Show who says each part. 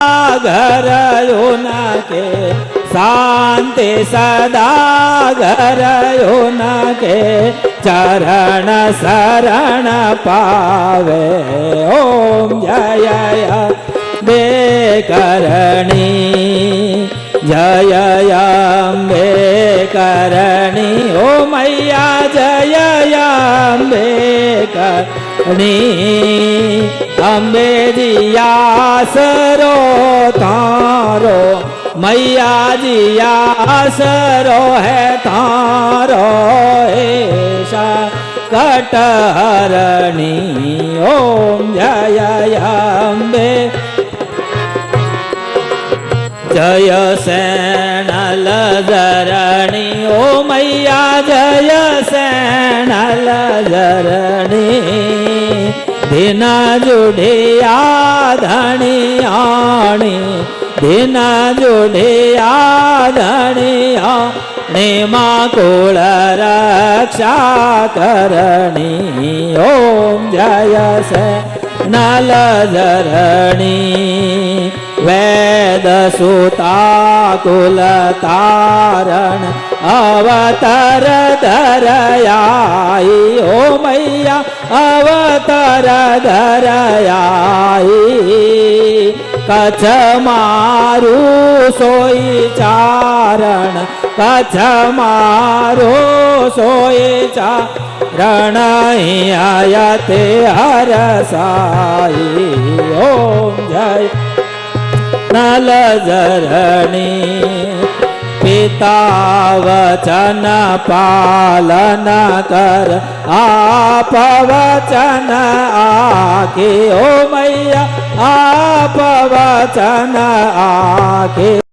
Speaker 1: घर के शांति सदा घर के चरण शरण पावे। ओम जय अम्बे करणी जय अम्बे करणी। ओ मैया जय अम्बे करणी। अम्बे जी आसरो तारो मैया जी आसरो है तारो ऐसा कटहरणी। ओम जय अम्बे जय सैनल धरणी। ओ मैया जय सैनल धरणी। दिन जुड़िया धनी आणी दिन जुड़िया धनी आणी माँ कुल रक्षा करणी। ओम जय सैनल धरणी। वेद सुता कुल तारण अवतर धरयाई। ओ मैया अवतर धरयाई। कच्छ मारू सोई चारण कच्छ मारो सोई चारण आयते हरसाई। ओम जय नल जरणी। पिता वचन पालन कर आप वचन आके। ओ मैया आप वचन आके।